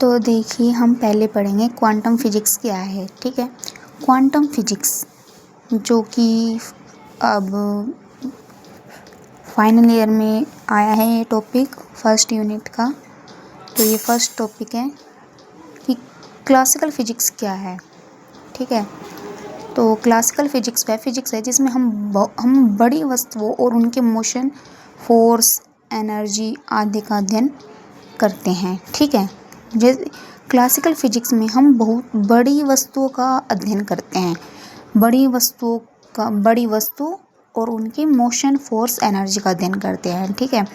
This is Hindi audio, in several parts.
तो देखिए हम पहले पढ़ेंगे क्वांटम फिजिक्स क्या है। ठीक है, क्वांटम फिजिक्स जो कि अब फाइनल ईयर में आया है ये टॉपिक फर्स्ट यूनिट का। तो ये फर्स्ट टॉपिक है कि क्लासिकल फिजिक्स क्या है। ठीक है, तो क्लासिकल फिजिक्स वह फिजिक्स है जिसमें हम बड़ी वस्तुओं और उनके मोशन, फोर्स, एनर्जी आदि का अध्ययन करते हैं। ठीक है, जैसे क्लासिकल फिजिक्स में हम बहुत बड़ी वस्तुओं का अध्ययन करते हैं, बड़ी वस्तु और उनकी मोशन, फोर्स, एनर्जी का अध्ययन करते हैं। ठीक है,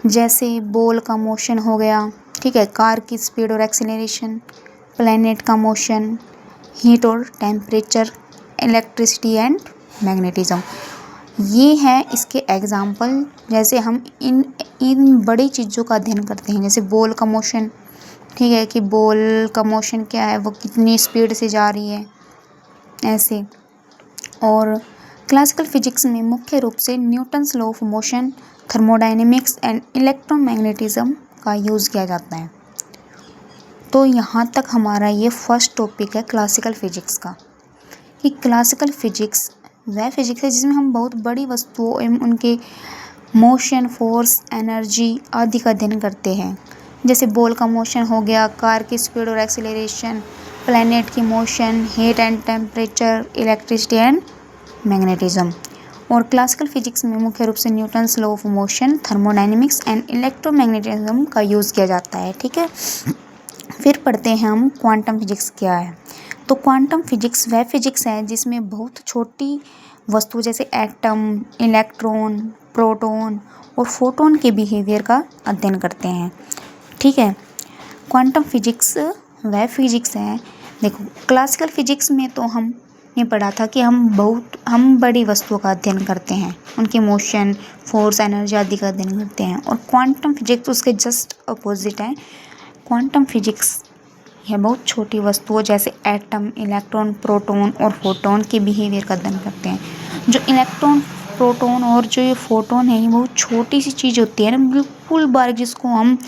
जैसे बॉल का मोशन हो गया, ठीक है, कार की स्पीड और एक्सीलरेशन, प्लैनेट का मोशन, हीट और टेम्परेचर, इलेक्ट्रिसिटी एंड मैग्नेटिज्म, ये है इसके एग्जाम्पल। जैसे हम इन बड़ी चीज़ों का अध्ययन करते हैं, जैसे बॉल का मोशन, ठीक है, कि बॉल का मोशन क्या है, वो कितनी स्पीड से जा रही है, ऐसे। और क्लासिकल फिजिक्स में मुख्य रूप से Newton's law of motion, thermodynamics and electromagnetism का यूज़ किया जाता है। तो यहाँ तक हमारा ये फर्स्ट टॉपिक है क्लासिकल फिजिक्स का, कि क्लासिकल फिजिक्स वह फिजिक्स है जिसमें हम बहुत बड़ी वस्तुओं एवं उनके मोशन, फोर्स, एनर्जी आदि का अध्ययन करते हैं। जैसे बॉल का मोशन हो गया, कार की स्पीड और एक्सीलरेशन, प्लैनेट की motion, heat and temperature, electricity and magnetism. और क्लासिकल फिजिक्स में मुख्य रूप से Newton's law of motion, thermodynamics and electromagnetism का यूज़ किया जाता है। ठीक है, फिर पढ़ते हैं हम क्वांटम फिजिक्स क्या है। तो क्वांटम फिजिक्स वह फिजिक्स है जिसमें बहुत छोटी वस्तु जैसे एटम, इलेक्ट्रॉन, प्रोटॉन और फोटॉन के बिहेवियर का अध्ययन करते हैं। ठीक है, क्वांटम फिजिक्स वह फिजिक्स है। देखो, क्लासिकल फिजिक्स में तो हमने पढ़ा था कि हम बड़ी वस्तुओं का अध्ययन करते हैं, उनके मोशन, फोर्स, एनर्जी आदि का अध्ययन करते हैं। और क्वांटम फिजिक्स उसके जस्ट अपोजिट है। क्वांटम फिजिक्स यह बहुत छोटी वस्तुओं जैसे एटम, इलेक्ट्रॉन, प्रोटॉन और फोटॉन के बिहेवियर का अध्ययन करते हैं। जो इलेक्ट्रॉन, प्रोटॉन और जो ये फोटॉन है, ये बहुत छोटी सी चीज़ होती है ना, बिल्कुल बारीक, जिसको हम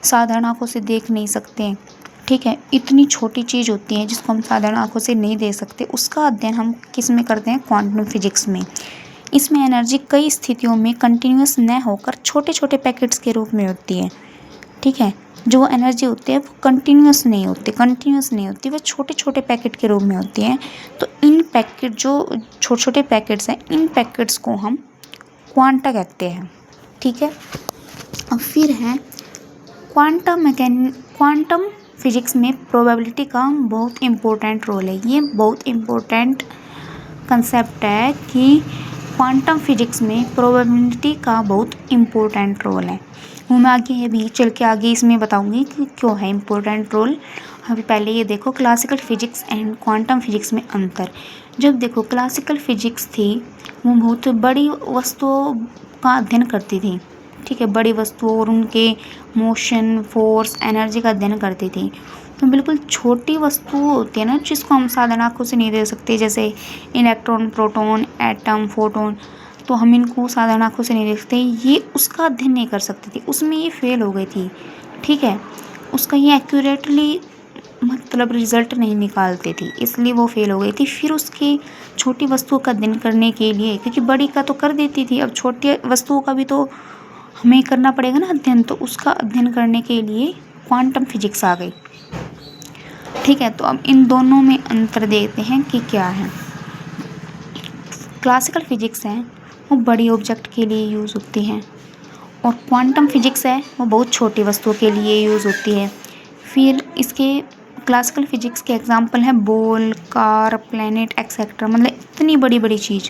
साधारण आंखों से देख नहीं सकते। ठीक है, इतनी छोटी चीज़ होती है जिसको हम साधारण आंखों से नहीं देख सकते, उसका अध्ययन हम किस में करते हैं? क्वांटम फिजिक्स में। इसमें एनर्जी कई स्थितियों में कंटिन्यूस न होकर छोटे छोटे पैकेट्स के रूप में होती है। ठीक है, जो एनर्जी होती है वो कंटिन्यूस नहीं होती, वो छोटे छोटे पैकेट के रूप में होती है। तो इन पैकेट, जो छोटे छोटे पैकेट्स हैं, इन पैकेट्स को हम क्वांटा कहते हैं। ठीक है, अब फिर है क्वांटम फिजिक्स में प्रोबेबिलिटी का बहुत इम्पोर्टेंट रोल है। ये बहुत इम्पोर्टेंट कंसेप्ट है कि क्वांटम फिजिक्स में प्रोबेबिलिटी का बहुत इम्पोर्टेंट रोल है। वो मैं आगे अभी चल के आगे इसमें बताऊंगी कि क्यों है इम्पोर्टेंट रोल। अभी पहले ये देखो classical physics and quantum physics में अंतर। जब देखो क्लासिकल फिजिक्स थी, वो बहुत बड़ी वस्तुओं का अध्ययन करती थी। ठीक है, बड़ी वस्तुओं और उनके मोशन, फोर्स, एनर्जी का अध्ययन करती थी। तो बिल्कुल छोटी वस्तु होती है ना, जिसको हम साधारण आँखों से नहीं देख सकते, जैसे इलेक्ट्रॉन, प्रोटॉन, एटम, फोटॉन, तो हम इनको साधारण आँखों से नहीं देख सकते, ये उसका अध्ययन नहीं कर सकती थी, उसमें ये फेल हो गई थी। ठीक है, उसका ये एक्यूरेटली मतलब रिजल्ट नहीं निकालती थी, इसलिए वो फेल हो गई थी। फिर उसकी छोटी वस्तुओं का अध्ययन करने के लिए, क्योंकि बड़ी का तो कर देती थी, अब छोटी वस्तुओं का भी तो हमें करना पड़ेगा ना अध्ययन, तो उसका अध्ययन करने के लिए क्वांटम फिजिक्स आ गई। ठीक है, तो अब इन दोनों में अंतर देखते हैं कि क्या है। क्लासिकल फिजिक्स है वो बड़ी ऑब्जेक्ट के लिए यूज़ होती हैं, और क्वांटम फिजिक्स है वो बहुत छोटी वस्तुओं के लिए यूज़ होती है। फिर इसके क्लासिकल फिजिक्स के एग्जांपल हैं बॉल, कार, प्लैनेट एक्सेट्रा। मतलब इतनी बड़ी बड़ी चीज़,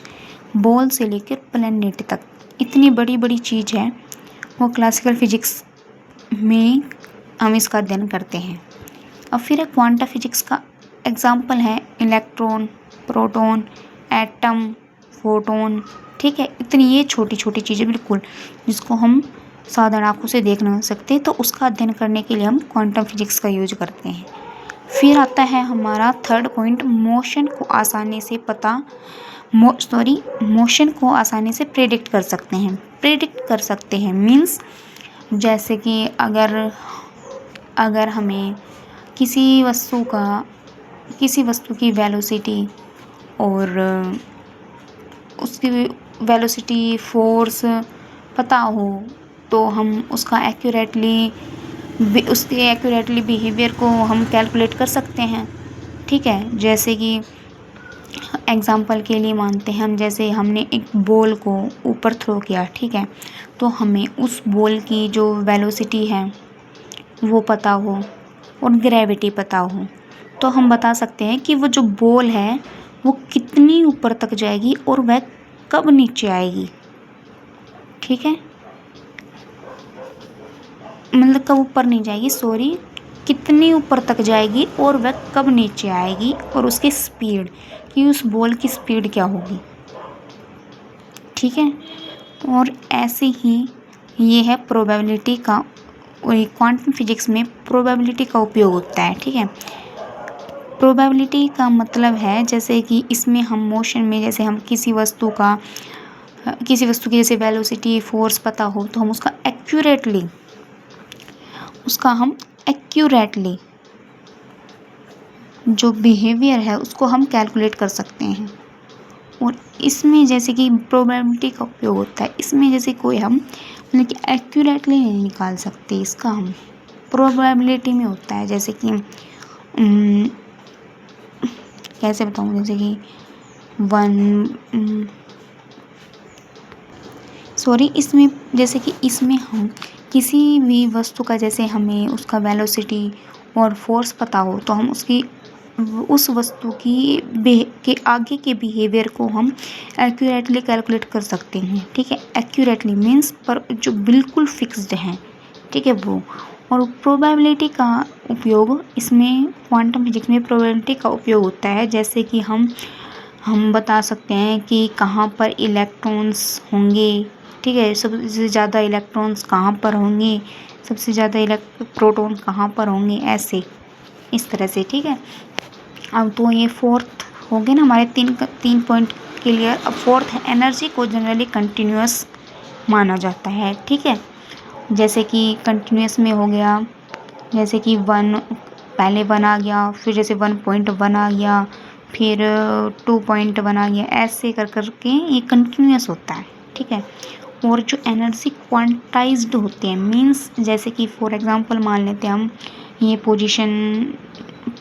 बॉल से लेकर प्लैनेट तक इतनी बड़ी बड़ी चीज़ है, वो क्लासिकल फिजिक्स में हम इसका अध्ययन करते हैं। अब फिर है क्वांटम फिजिक्स का एग्जांपल है इलेक्ट्रॉन, प्रोटॉन, एटम, फोटॉन। ठीक है, इतनी ये छोटी छोटी चीज़ें बिल्कुल, जिसको हम साधारण आँखों से देख नहीं सकते, तो उसका अध्ययन करने के लिए हम क्वांटम फिजिक्स का यूज करते हैं। फिर आता है हमारा थर्ड पॉइंट, मोशन को आसानी से प्रेडिक्ट कर सकते हैं। मीन्स जैसे कि अगर हमें किसी वस्तु की वेलोसिटी और उसकी वेलोसिटी, फोर्स पता हो तो हम उसके एक्यूरेटली बिहेवियर को हम कैलकुलेट कर सकते हैं। ठीक है, जैसे कि एग्जाम्पल के लिए मानते हैं हम, जैसे हमने एक बॉल को ऊपर थ्रो किया, ठीक है, तो हमें उस बॉल की जो वेलोसिटी है वो पता हो और ग्रेविटी पता हो, तो हम बता सकते हैं कि वो जो बॉल है वो कितनी ऊपर तक जाएगी और वह कब नीचे आएगी। ठीक है, मतलब कब ऊपर नहीं जाएगी, सॉरी, कितनी ऊपर तक जाएगी और वह कब नीचे आएगी, और उसकी स्पीड, कि उस बॉल की स्पीड क्या होगी। ठीक है, और ऐसे ही ये है प्रोबेबिलिटी का, क्वांटम फिजिक्स में प्रोबेबिलिटी का उपयोग होता है। ठीक है, प्रोबेबिलिटी का मतलब है जैसे कि इसमें हम मोशन में, जैसे हम किसी वस्तु की जैसे वेलोसिटी, फोर्स पता हो तो हम उसका एक्यूरेटली जो बिहेवियर है उसको हम कैलकुलेट कर सकते हैं। और इसमें जैसे कि प्रोबेबिलिटी का उपयोग होता है, इसमें जैसे कोई हम मतलब कि एक्यूरेटली नहीं निकाल सकते, इसका हम प्रोबेबिलिटी में होता है। जैसे कि कैसे बताऊँ, जैसे कि इसमें जैसे कि इसमें हम किसी भी वस्तु का, जैसे हमें उसका वेलोसिटी और फोर्स पता हो तो हम उस वस्तु के आगे के बिहेवियर को हम एक्यूरेटली कैलकुलेट कर सकते हैं। ठीक है, एक्यूरेटली मीन्स पर जो बिल्कुल फिक्स्ड है, ठीक है, वो। और प्रोबेबिलिटी का उपयोग इसमें, क्वांटम फिजिक्स में प्रोबेबिलिटी का उपयोग होता है। जैसे कि हम बता सकते हैं कि कहाँ पर इलेक्ट्रॉन्स होंगे। ठीक है, सबसे ज़्यादा इलेक्ट्रॉन्स कहाँ पर होंगे, सबसे ज़्यादा प्रोटॉन कहाँ पर होंगे, ऐसे इस तरह से। ठीक है, अब तो ये फोर्थ हो गए ना हमारे तीन पॉइंट क्लियर। अब फोर्थ है, एनर्जी को जनरली कंटिन्यूस माना जाता है। ठीक है, जैसे कि कंटिन्यूस में हो गया, जैसे कि पहले 1 आ गया, फिर जैसे 1.1 आ गया, फिर 2.1 आ गया, ऐसे कर के ये कंटिन्यूस होता है। ठीक है, और जो एनर्जी क्वांटाइज्ड होते हैं, मीन्स जैसे कि फॉर एग्जांपल मान लेते हैं हम, ये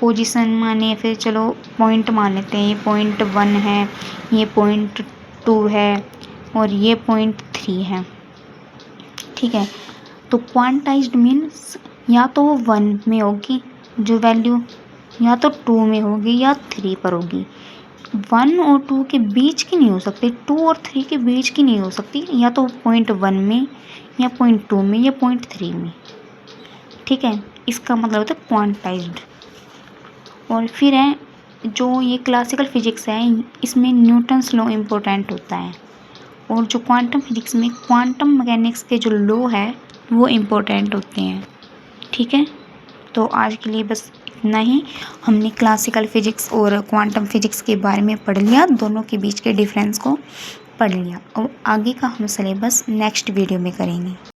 पोजीशन माने, फिर चलो पॉइंट मान लेते हैं, ये 0.1 है, ये 0.2 है और ये 0.3 है। ठीक है, तो क्वांटाइज्ड मीन्स या तो 1 में होगी जो वैल्यू, या तो 2 में होगी, या 3 पर होगी। 1 और 2 के बीच की नहीं हो सकती, 2 और 3 के बीच की नहीं हो सकती, या तो 0.1 में, या 0.2 में, या 0.3 में। ठीक है, इसका मतलब होता है क्वांटाइज्ड। और फिर है जो ये क्लासिकल फिजिक्स है, इसमें न्यूटन्स लॉ इम्पोर्टेंट होता है। और जो क्वांटम फिजिक्स में क्वांटम मैकेनिक्स के जो लॉ है वो इम्पोर्टेंट होते हैं। ठीक है, तो आज के लिए बस इतना ही। हमने क्लासिकल फिजिक्स और क्वांटम फिजिक्स के बारे में पढ़ लिया, दोनों के बीच के डिफरेंस को पढ़ लिया, और आगे का हम सिलेबस नेक्स्ट वीडियो में करेंगे।